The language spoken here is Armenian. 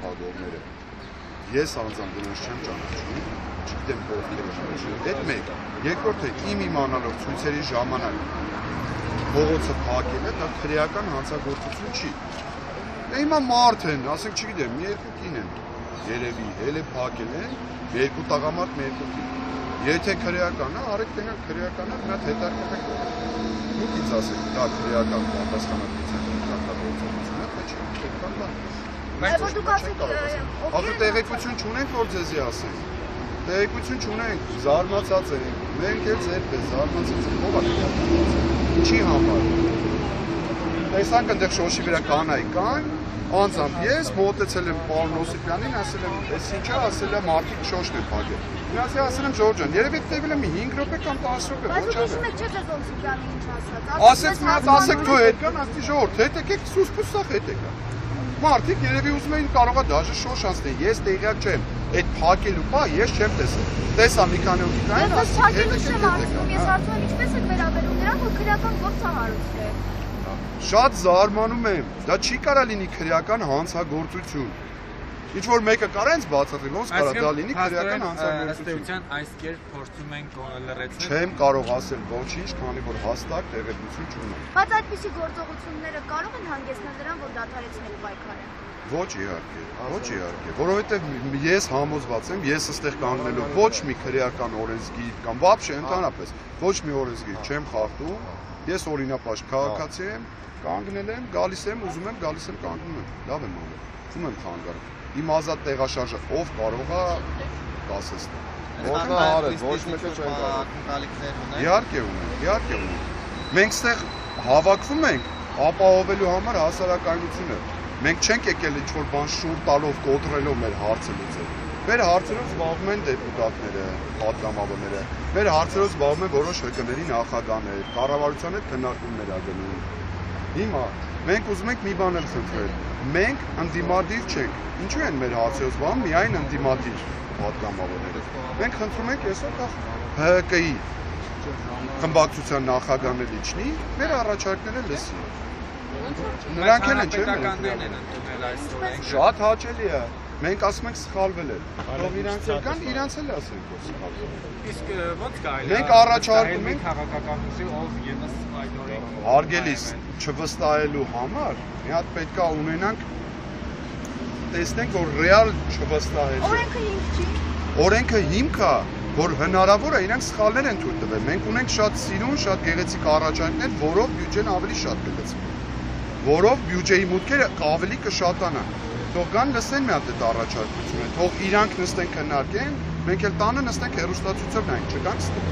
գաղափարողները։ Ես անձամբ դրանց չեմ ճանաչում, չգիտեմ ովքեր են։ Այդ մեկ, երկրորդը իմ իմանալով ցույցերի ժամանակ փողոցը փակելը դա քրեական հանցագործություն չի։ Դա հիմա մարդ են, ասենք չգիտեմ, մի երկու կին են, երևի հել է փակել են, երկու տղամարդ, մի երկու կին։ Եթե քրեական է, արեք տենակ քրեական է, մի հատ հետարկեք։ Դուք ինձ ասեք, դա քրեական պատասխանատվության կարգավորվածություն է, թե չի։ Բայց դուք ասեք, ովքեր տեղեկություն չունենք, որ ձեզի ասենք։ Տեղեկություն չունենք, զարմացած ենք, մենք էլ ձերպես զարմացած ենք, ով է ինչի համար։ Տեսանք այնտեղ շոշի վրա կանայք կան, անձամբ ես մոտեցել եմ պարոն Օսիպյանին, ասել եմ, «Էս ինչ է», ասել եմ, մարդիկ շոշն են փակել։ Մնացի ասել եմ, Ժորժ ջան, երևի տևել եմ 5 րոպե կամ 10 րոպե, ոչ այլ։ Բայց դուք եք չէ ձեզ Օսիպյանը ինչ ասաց։ Ասեց մի հատ ասեք դու հետ կան, ասի Ժորժ, հետ եկեք սուսպուսախ հետ եկա։ Մարդիկ երևի ուզում էին կարողա դաժե շոշ անցնել, ես տեղյակ չեմ, այդ փակելու բա ես չեմ տեսել։ Տեսա մի քանի օքի կային, ես փակելու չեմ հարցնում, ես հարցնում եմ ինչպես եք վերաբերում նրան, որ քրեական գործ է հարուցել։ Շատ զարմանում եմ, դա չի կարա լինի քրեական հանցագործություն։ Ինչ որ մեկը կարա ինձ բացատրի, ոնց կարա դա լինի քրեական հանցագործություն։ Այս կերպ փորձում ենք լրացնել։ Չեմ կարող ասել ոչինչ, քանի որ հաստատ տեղեկություն չունեմ։ Բայց այդպիսի գործողությունները կարող են հանգեցնել նրան, որ դադարեցնելու պայքարը։ Ոչ իհարկե, որովհետև ես համոզված եմ, ես այստեղ կանգնելով ոչ մի քրեական օրենսգիր կամ вообще ընդհանրապես ոչ մի օրենսգիր չեմ խախտում, ես օրինապաշտ քաղաքացի եմ, կանգնել եմ, գալիս եմ, ուզում եմ, գալիս եմ, կանգնում եմ, լավ եմ անում, ուզում եմ խանգարում։ Իմ ազատ տեղաշարժը ով կարող է կասեցնել։ Ոչ մեկը չեն կարող։ Իհարկե ունենք։ Մենք ստեղ հավաքվում ենք ապահովելու համար հասարակայնությունը։ Մենք չենք եկել ինչ-որ բան շուռ տալով, կոտրելով մեր հարցը լուծել։ Մեր հարցերով զբաղվում են դեպուտատները, պատգամավորները։ Մեր հարցերով զբաղվում են որոշ ՀԿ-ների նախագահներ, կառավարության հետ քննարկումներ ա գնում։ Հիմա մենք ուզում ենք մի բան խնդրել։ Մենք ընդդիմադիր չենք։ Ինչու են մեր հարցերով զբաղվում միայն ընդդիմադիր պատգամավորները։ Մենք խնդրում ենք այսօր ՀԿ-ի խմբակցության նախագահներ իջնի, մեր առաջարկները լսի։ Նրանք են չեն շատ հաճելի է։ Մենք ասում ենք սխալվել է։ Թող իրանք կան, իրանց էլ ասենք որ սխալվել է։ Իսկ ո՞նց կարելի է։ Մենք առաջարկում ենք քաղաքական ուժի, ով եւս այդ օրենք հարգելիս չվստահելու համար մի հատ պետքա ունենանք տեսնենք որ ռեալ չվստահելու։ Օրենքը հիմք է, որ հնարավոր է իրանք սխալներ են թույլ տվել։ Մենք ունենք շատ սիրուն, շատ գեղեցիկ առաջարկներ, որով բյուջեն ավելի շատ կգծվի։ Որով բյուջեի մուտքերը ավելի կշատանան։ Թող գան լսեն մի հատ այդ առաջարկությունը, թող իրանք նստեն քննարկեն, մենք էլ տանը նստենք հեռուստացույցով նայենք, չգանք ստեղ։